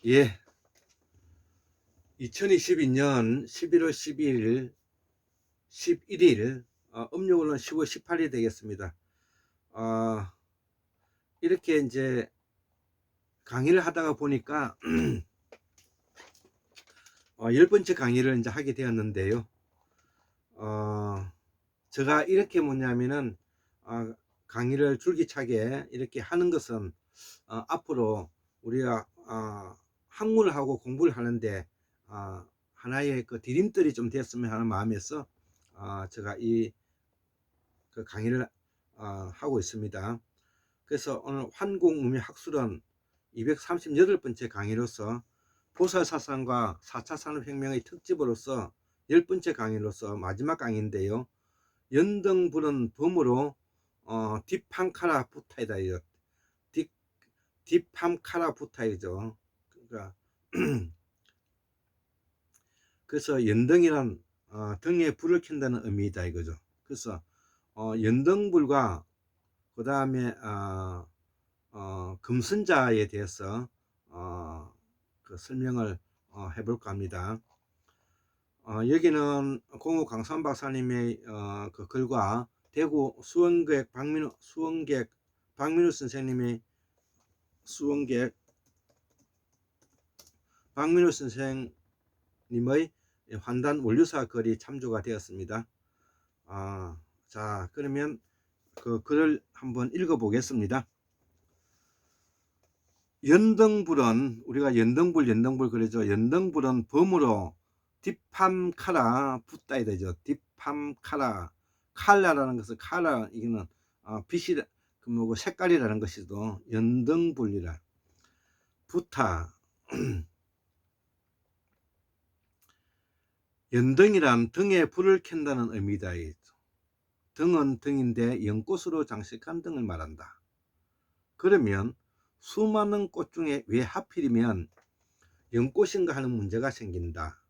예, 2022년 11월 12일, 11일, 음력으로는 10월 18일 되겠습니다. 어, 이렇게 이제 강의를 하다가 보니까 10번째 강의를 이제 하게 되었는데요. 어, 제가 이렇게 뭐냐면은 강의를 줄기차게 이렇게 하는 것은 앞으로 우리가 학문을 하고 공부를 하는데 하나의 그 디딤돌이 좀 됐으면 하는 마음에서 제가 그 강의를 하고 있습니다. 그래서 오늘 환공우미학술은 238번째 강의로서 보살사상과 4차 산업혁명의 특집으로서 10번째 강의로서 마지막 강의인데요. 연등불은 범으로 딥판카라 부타이다. 딥함카라 부타이죠. 그러니까 그래서 연등이란 등에 불을 켠다는 의미다 이거죠. 그래서 연등불과 그 다음에 금순자에 대해서 그 설명을 해볼까 합니다. 여기는 공호 강산 박사님의 그 글과 대구 수원객 박민우 선생님의 수원객 박민우 선생님의 환단 원류사 글이 참조가 되었습니다. 자, 그러면 그 글을 한번 읽어 보겠습니다. 연등불은 우리가 연등불 그러죠. 연등불은 범으로 딥함카라 붓다이 되죠. 딥함카라 칼라라는 것은 칼라 이거는 빛이 그 뭐고 색깔이라는 것이죠. 연등불이라 부타 연등이란 등에 불을 켠다는 의미다. 등은 등인데 연꽃으로 장식한 등을 말한다. 그러면 수많은 꽃 중에 왜 하필이면 연꽃인가 하는 문제가 생긴다.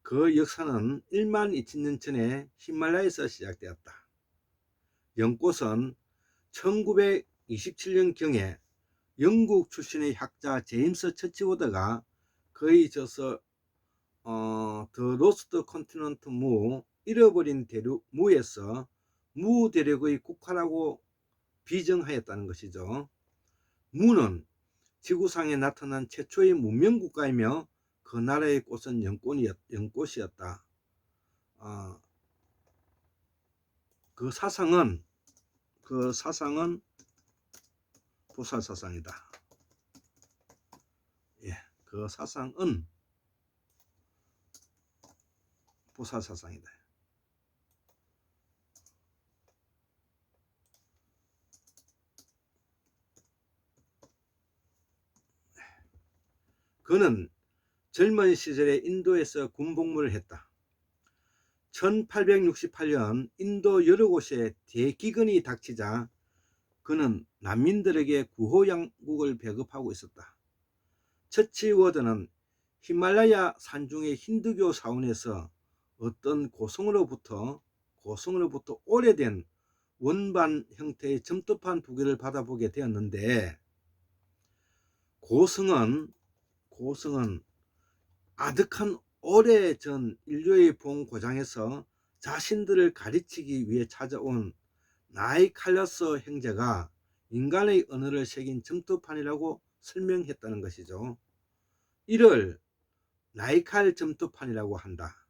그 역사는 1만 2천년 전에 히말라야에서 시작되었다. 연꽃은 1927년경에 영국 출신의 학자 제임스 처치워드가 거의 져서 더 로스트 컨티넌트 무, 잃어버린 대륙 무에서 무 대륙의 국화라고 비정하였다는 것이죠. 무는 지구상에 나타난 최초의 문명국가이며 그 나라의 꽃은 연꽃이었다. 그 사상은 보살사상이다. 예, 그 사상은 보살사상이다. 그는 젊은 시절에 인도에서 군복무를 했다. 1868년 인도 여러 곳에 대기근이 닥치자 그는 난민들에게 구호 양국을 배급하고 있었다. 처치워드는 히말라야 산중의 힌두교 사원에서 어떤 고성으로부터 오래된 원반 형태의 점토판 2개를 받아보게 되었는데 고성은 아득한 오래전 인류의 본고장에서 자신들을 가르치기 위해 찾아온 나이칼라스 형제가 인간의 언어를 새긴 점토판이라고 설명했다는 것이죠. 이를 나이칼 점토판이라고 한다.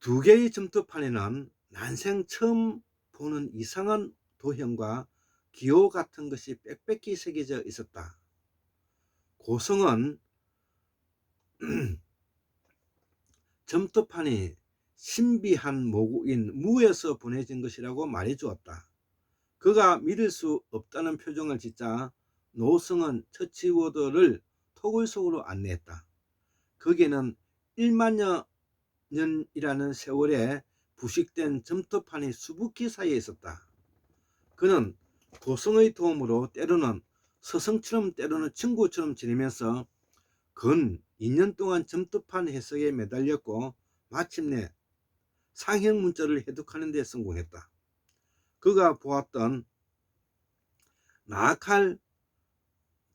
2개의 점토판에는 난생 처음 보는 이상한 도형과 기호 같은 것이 빽빽히 새겨져 있었다. 고성은 점토판이 신비한 모국인 무에서 보내진 것이라고 말해주었다. 그가 믿을 수 없다는 표정을 짓자 노성은 처치워드를 토굴 속으로 안내했다. 거기에는 1만여 년이라는 세월에 부식된 점토판이 수북히 쌓여 있었다. 그는 고성의 도움으로 때로는 스승처럼 때로는 친구처럼 지내면서 근 2년 동안 점토판 해석에 매달렸고 마침내 상형 문자를 해독하는 데 성공했다. 그가 보았던 나칼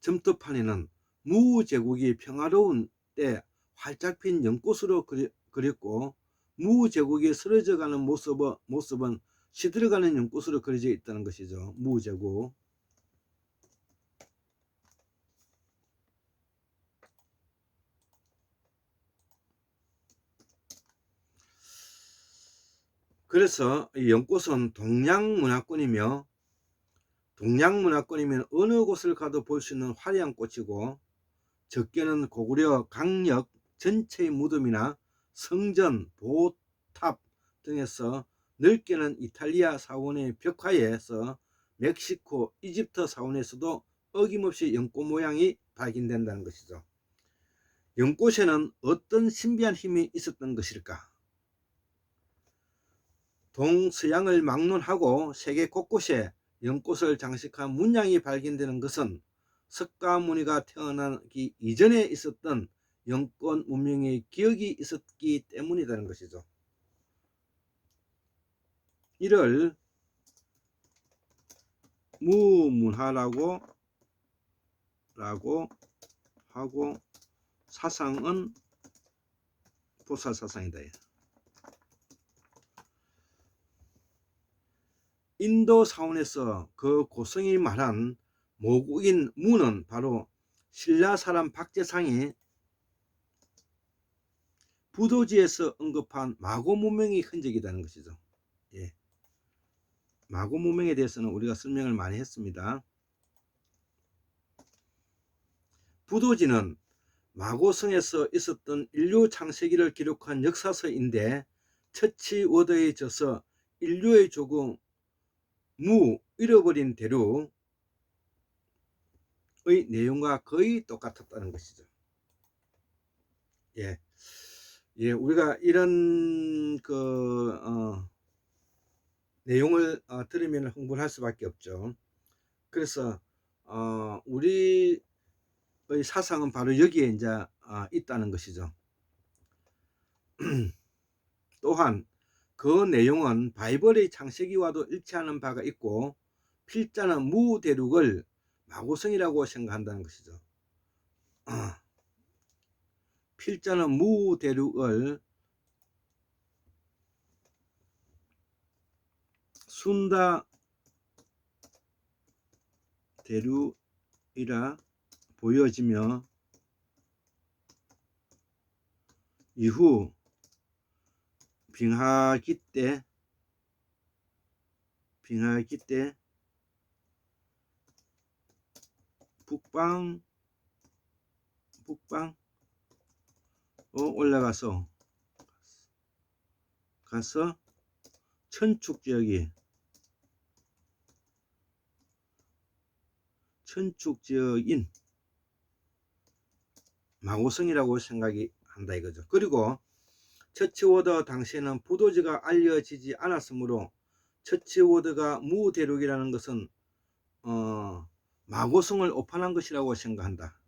점토판에는 무 제국이 평화로운 때 활짝 핀 연꽃으로 그렸고, 무 제국이 쓰러져가는 모습은 시들어가는 연꽃으로 그려져 있다는 것이죠. 무 제국. 그래서 이 연꽃은 동양문화권이며, 동양문화권이면 어느 곳을 가도 볼 수 있는 화려한 꽃이고, 적게는 고구려 강력 전체의 무덤이나 성전, 보탑 등에서, 넓게는 이탈리아 사원의 벽화에서, 멕시코, 이집트 사원에서도 어김없이 연꽃 모양이 발견된다는 것이죠. 연꽃에는 어떤 신비한 힘이 있었던 것일까? 동서양을 막론하고 세계 곳곳에 연꽃을 장식한 문양이 발견되는 것은 석가모니가 태어나기 이전에 있었던 연꽃 문명의 기억이 있었기 때문이라는 것이죠. 이를 무문화라고 하고, 사상은 보살사상이다. 인도 사원에서 그 고성이 말한 모국인 무는 바로 신라 사람 박재상이 부도지에서 언급한 마고 문명의 흔적이라는 것이죠. 예. 마고 문명에 대해서는 우리가 설명을 많이 했습니다. 부도지는 마고성에서 있었던 인류 창세기를 기록한 역사서인데, 처치워드에 져서 인류의 조국 무 잃어버린 대륙의 내용과 거의 똑같았다는 것이죠. 예, 우리가 이런 내용을 들으면 흥분할 수밖에 없죠. 그래서 우리의 사상은 바로 여기에 이제 있다는 것이죠. 또한 그 내용은 바이블의 창세기와도 일치하는 바가 있고, 필자는 무 대륙을 마고성이라고 생각한다는 것이죠. 필자는 무 대륙을 순다 대륙이라 보여지며, 이후 빙하기 때 북방 올라가서 천축지역인 마고성이라고 생각이 한다 이거죠. 그리고 처치워드 당시에는 부도지가 알려지지 않았으므로 처치워드가 무 대륙이라는 것은 마고성을 오판한 것이라고 생각한다.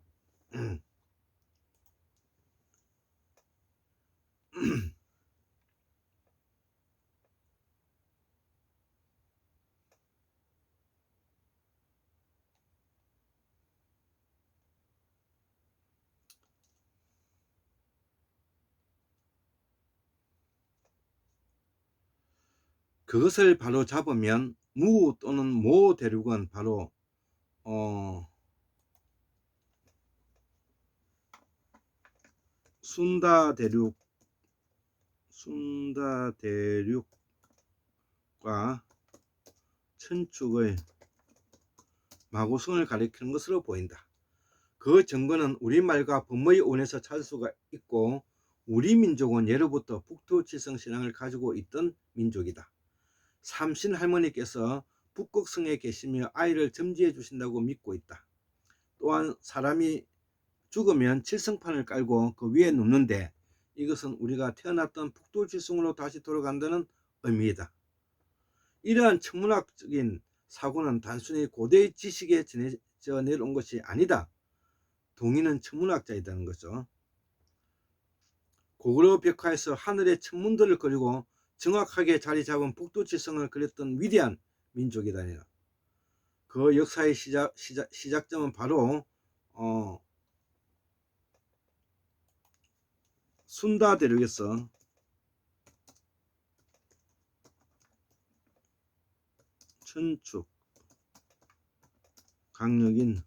그것을 바로 잡으면 무 또는 모 대륙은 바로 순다 대륙과 천축의 마고성을 가리키는 것으로 보인다. 그 증거는 우리말과 범어의 원에서 찾을 수가 있고, 우리 민족은 예로부터 북두지성 신앙을 가지고 있던 민족이다. 삼신 할머니께서 북극성에 계시며 아이를 점지해 주신다고 믿고 있다. 또한 사람이 죽으면 칠성판을 깔고 그 위에 눕는데, 이것은 우리가 태어났던 북두지성으로 다시 돌아간다는 의미이다. 이러한 천문학적인 사고는 단순히 고대의 지식에 전해져 내려온 것이 아니다. 동인은 천문학자이다는 거죠. 고구려 벽화에서 하늘의 천문들을 그리고 정확하게 자리 잡은 북두지성을 그렸던 위대한 민족이다. 그 역사의 시작점은 바로 순다 대륙에서 천축 강력인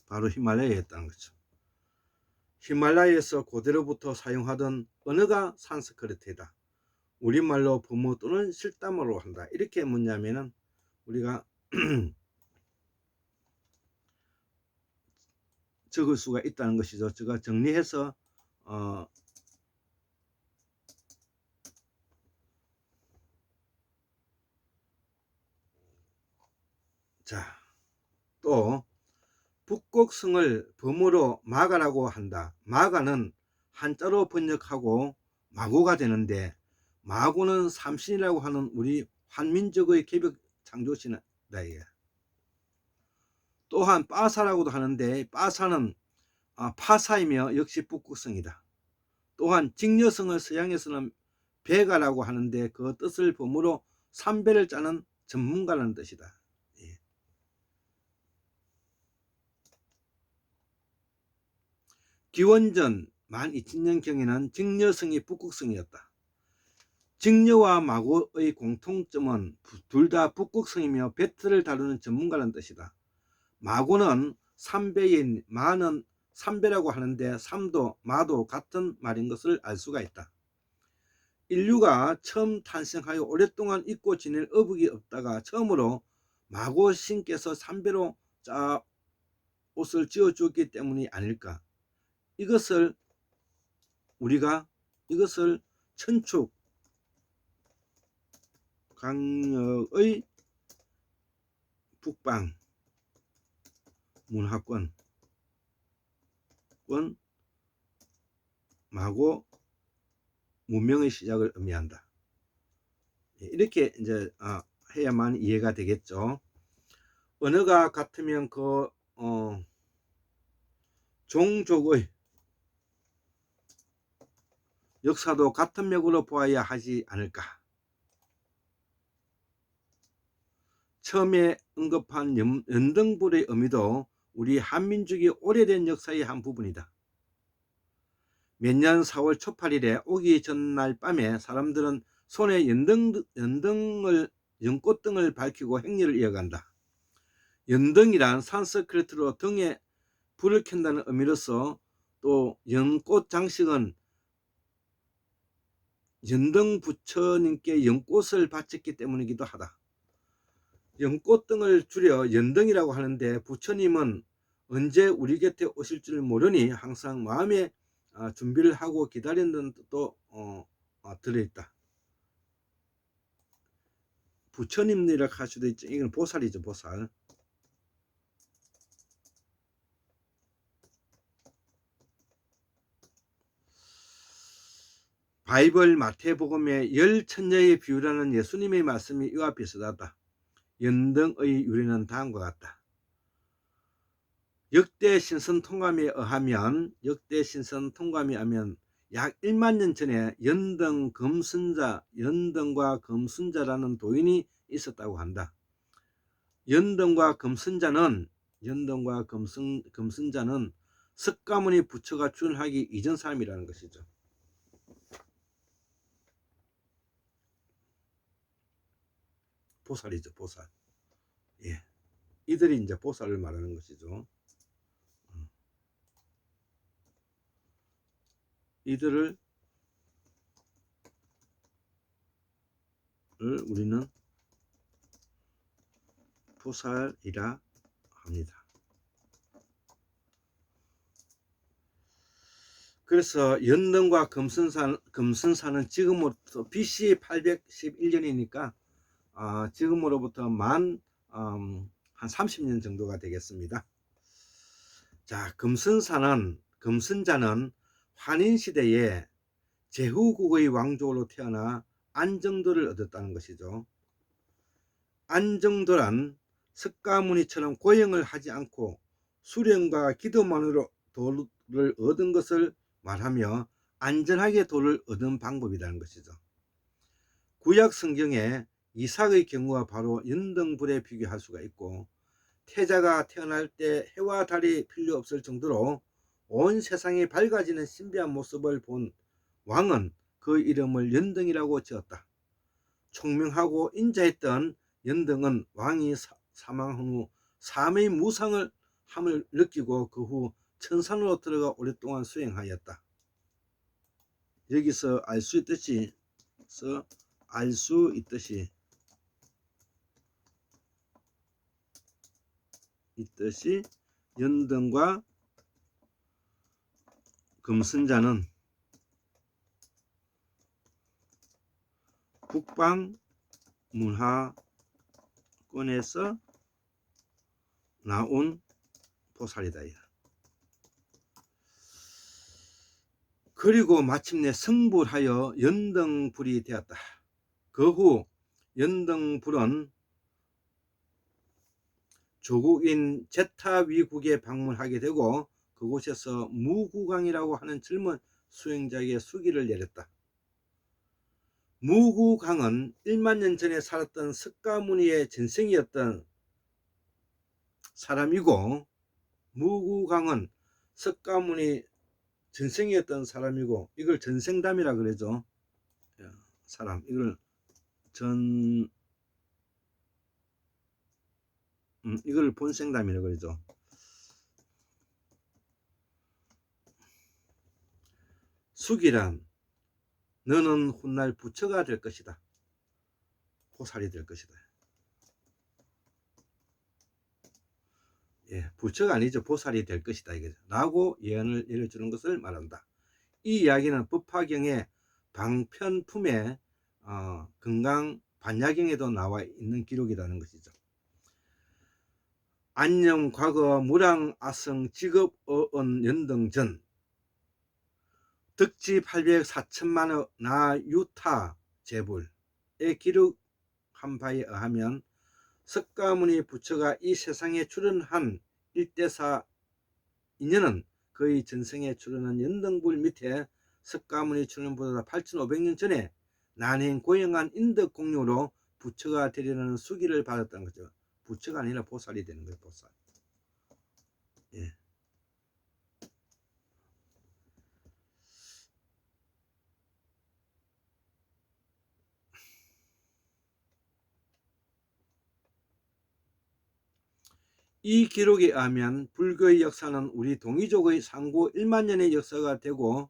바로 히말라야에 있다는 거죠. 히말라야에서 고대로부터 사용하던 언어가 산스크리트이다. 우리말로 부모 또는 실담으로 한다. 이렇게 묻냐면은 우리가 적을 수가 있다는 것이죠. 제가 정리해서 자, 또 북곡성을 범어로 마가라고 한다. 마가는 한자로 번역하고 마고가 되는데, 마고는 삼신이라고 하는 우리 한민족의 개벽 창조신이다. 또한 빠사라고도 하는데, 빠사는 파사이며 역시 북곡성이다. 또한 직녀성을 서양에서는 배가라고 하는데, 그 뜻을 범어로 삼배를 짜는 전문가라는 뜻이다. 기원전 12,000년경에는 직녀성이 북곡성이었다. 직녀와 마고의 공통점은 둘 다 북곡성이며 배틀을 다루는 전문가라는 뜻이다. 마고는 삼배인, 마는 삼배라고 하는데 삼도 마도 같은 말인 것을 알 수가 있다. 인류가 처음 탄생하여 오랫동안 잊고 지낼 어복이 없다가 처음으로 마고 신께서 삼배로 옷을 지어주었기 때문이 아닐까. 우리가 이것을 천축 강력의 북방 문화권 마고 문명의 시작을 의미한다. 이렇게 이제 해야만 이해가 되겠죠. 언어가 같으면 그 종족의 역사도 같은 맥으로 보아야 하지 않을까. 처음에 언급한 연등불의 의미도 우리 한민족이 오래된 역사의 한 부분이다. 매년 4월 초팔일에 오기 전날 밤에 사람들은 손에 연꽃등을 밝히고 행렬을 이어간다. 연등이란 산스크리트로 등에 불을 켠다는 의미로서, 또 연꽃 장식은 연등 부처님께 연꽃을 바쳤기 때문이기도 하다. 연꽃등을 줄여 연등이라고 하는데, 부처님은 언제 우리 곁에 오실 줄 모르니 항상 마음에 준비를 하고 기다리는 뜻도 들어있다. 부처님이라고 할 수도 있죠. 이건 보살이죠, 보살. 바이블 마태복음의 열 처녀의 비유라는 예수님의 말씀이 이와 비슷하다. 연등의 유래는 다음과 같다. 역대 신선 통감에 의하면 약 1만 년 전에 연등과 금순자라는 도인이 있었다고 한다. 연등과 금순자는 석가모니 부처가 출현하기 이전 사람이라는 것이죠. 보살이죠, 보살. 예, 이들이 이제 보살을 말하는 것이죠. 이들을 우리는 보살이라 합니다. 그래서 연등과 금순사는 지금으로부터 BC 811년이니까 지금으로부터 한 30년 정도가 되겠습니다. 자, 금순자는 환인시대에 제후국의 왕족으로 태어나 안정도를 얻었다는 것이죠. 안정도란 석가모니처럼 고행을 하지 않고 수련과 기도만으로 도를 얻은 것을 말하며 안전하게 도를 얻은 방법이라는 것이죠. 구약 성경에 이삭의 경우와 바로 연등불에 비교할 수가 있고, 태자가 태어날 때 해와 달이 필요 없을 정도로 온 세상이 밝아지는 신비한 모습을 본 왕은 그 이름을 연등이라고 지었다. 총명하고 인자했던 연등은 왕이 사망한 후 삶의 무상을 함을 느끼고 그 후 천산으로 들어가 오랫동안 수행하였다. 여기서 알 수 있듯이 연등과 금선자는 북방 문화권에서 나온 보살이다. 그리고 마침내 성불하여 연등불이 되었다. 그 후 연등불은 조국인 제타위국에 방문하게 되고 그곳에서 무구강이라고 하는 젊은 수행자에게 수기를 내렸다. 무구강은 1만 년 전에 살았던 석가모니의 전생이었던 사람이고, 무구강은 석가모니 전생이었던 사람이고, 이걸 전생담이라 그러죠. 사람, 이걸 이걸 본생담이라 그러죠. 수기란 너는 훗날 부처가 될 것이다. 보살이 될 것이다. 부처가 아니죠. 보살이 될 것이다. 이거죠. 라고 예언을 내려주는 것을 말한다. 이 이야기는 법화경의 방편품의 건강 반야경에도 나와 있는 기록이라는 것이죠. 안녕 과거 무량아성 직업어언 연등전 득지 804천만의 나유타 제불의 기록한 바에 의하면 석가모니 부처가 이 세상에 출현한 1대4 인연은 그의 전생에 출현한 연등불 밑에 석가모니 출현보다 8500년 전에 난행 고영한 인덕 공유로 부처가 되려는 수기를 받았다는 거죠. 부처가 아니라 보살이 되는 거예요. 보살. 이 기록에 의하면 불교의 역사는 우리 동이족의 상고 1만 년의 역사가 되고,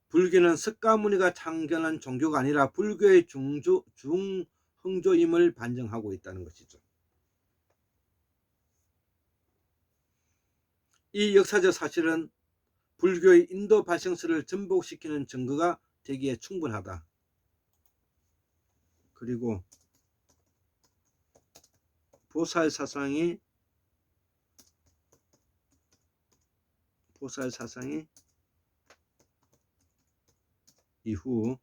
불교는 석가모니가 창건한 종교가 아니라 불교의 중흥조임을 반증하고 있다는 것이죠. 이 역사적 사실은 불교의 인도 발생설을 전복시키는 증거가 되기에 충분하다. 그리고 보살 사상이 이후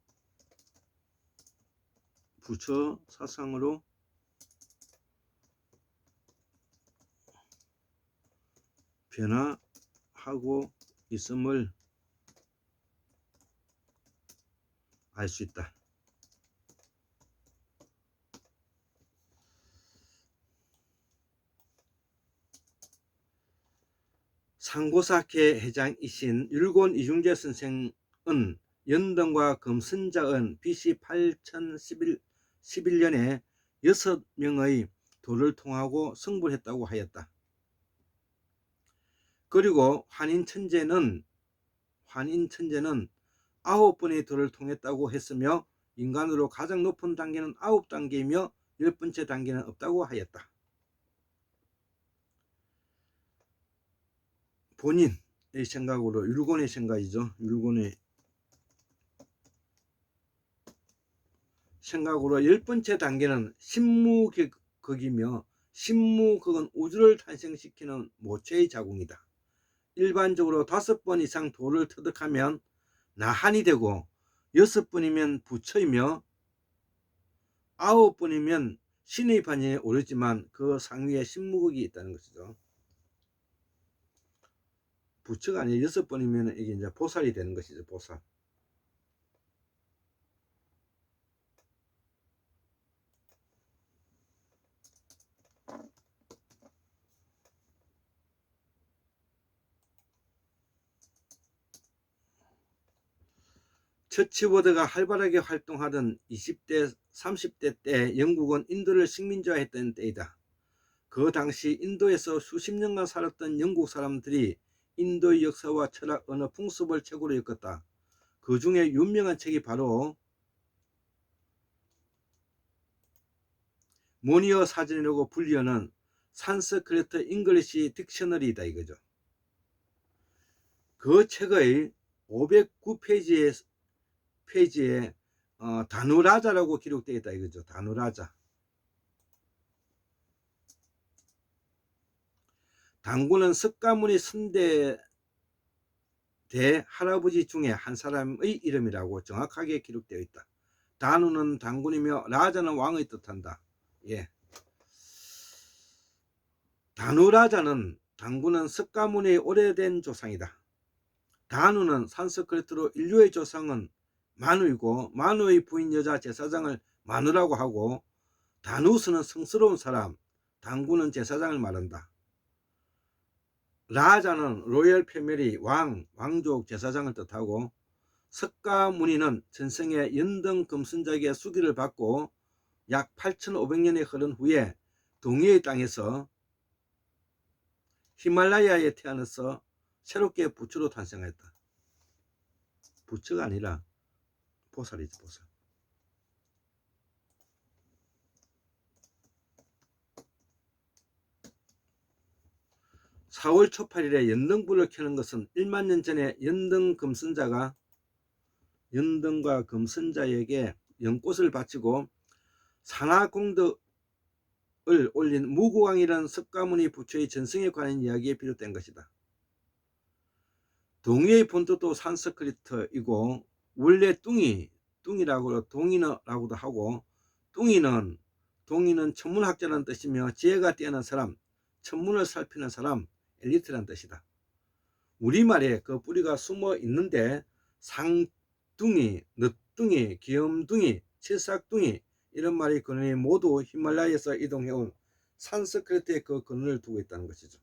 부처 사상으로 변화하고 있음을 알 수 있다. 상고사계 회장이신 율곤 이중재 선생은 연등과 금선자은 BC 8011년에 6명의 도를 통하고 성불했다고 하였다. 그리고 환인천재는 9번의 도를 통했다고 했으며 인간으로 가장 높은 단계는 9단계이며 10번째 단계는 없다고 하였다. 본인의 생각으로, 율곤의 생각이죠. 율곤의 생각으로 10번째 단계는 신무극이며, 신무극은 우주를 탄생시키는 모체의 자궁이다. 일반적으로 5번 이상 도를 터득하면 나한이 되고, 6번이면 부처이며 9번이면 신의 반열에 오르지만 그 상위에 신무극이 있다는 것이죠. 부처가 아니라 6번이면 이게 이제 보살이 되는 것이죠. 보살. 처치워드가 활발하게 활동하던 20대, 30대 때 영국은 인도를 식민지화했던 때이다. 그 당시 인도에서 수십 년간 살았던 영국 사람들이 인도의 역사와 철학, 언어, 풍습을 책으로 엮었다. 그 중에 유명한 책이 바로 모니어 사전이라고 불리는 산스크리트 잉글리시 딕셔너리이다 이거죠. 그 책의 509페이지에 다누라자라고 기록되어 있다 이거죠. 다누라자. 당군은 석가모니 선대 대할아버지 중에 한 사람의 이름이라고 정확하게 기록되어 있다. 다누는 당군이며 라자는 왕의 뜻한다. 예. 다누라자는 당군은 석가모니의 오래된 조상이다. 다누는 산스크리트로 인류의 조상은 마누이고 마누의 부인 여자 제사장을 마누라고 하고 다누스는 성스러운 사람, 당군은 제사장을 말한다. 라자는 로열 패밀리 왕족 제사장을 뜻하고 석가모니는 전생에 연등 금선작의 수기를 받고 약 8500년이 흐른 후에 동해의 땅에서 히말라야에 태어나서 새롭게 부처로 탄생했다. 부처가 아니라 보살이지 보살. (4월 초8일에) 연등불을 켜는 것은 1만 년 전에 연등과 금선자에게 연꽃을 바치고 산하공덕을 올린 무구왕이라는 석가모니 부처의 전승에 관한 이야기에 비롯된 것이다. 동의의 본토도 산스크리트이고 원래 뚱이라고 동인어라고도 하고 동이는 천문학자라는 뜻이며 지혜가 뛰어난 사람, 천문을 살피는 사람, 엘리트라는 뜻이다. 우리말에 그 뿌리가 숨어 있는데 상뚱이, 늦뚱이, 귀염둥이, 칠삭뚱이 이런 말이 근원이 모두 히말라야에서 이동해온 산스크리트의 그 근원을 두고 있다는 것이죠.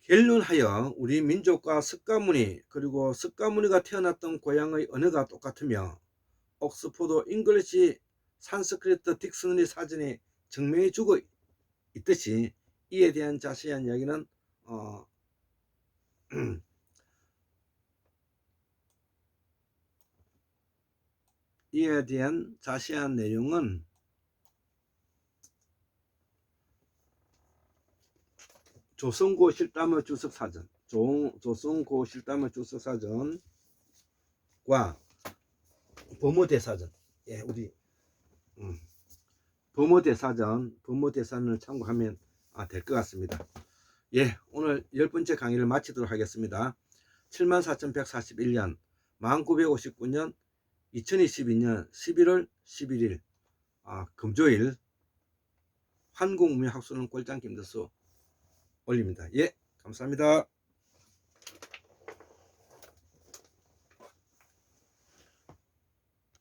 결론하여 우리 민족과 석가모니 그리고 석가모니가 태어났던 고향의 언어가 똑같으며 옥스포드 잉글리시 산스크리트 딕셔너리 사전에 증명해 주고 있듯이 이에 대한 자세한 이야기는 이에 대한 자세한 내용은 조선고 실담의 주석사전, 조선고 실담의 주석사전과 범어대사전, 예, 우리 범어대사전을 참고하면 될 것 같습니다. 예, 오늘 10번째 강의를 마치도록 하겠습니다. 74,141년 1959년 2022년 11월 11일 금조일 환공문명학술은 꼴짱 김덕수 올립니다. 예, 감사합니다.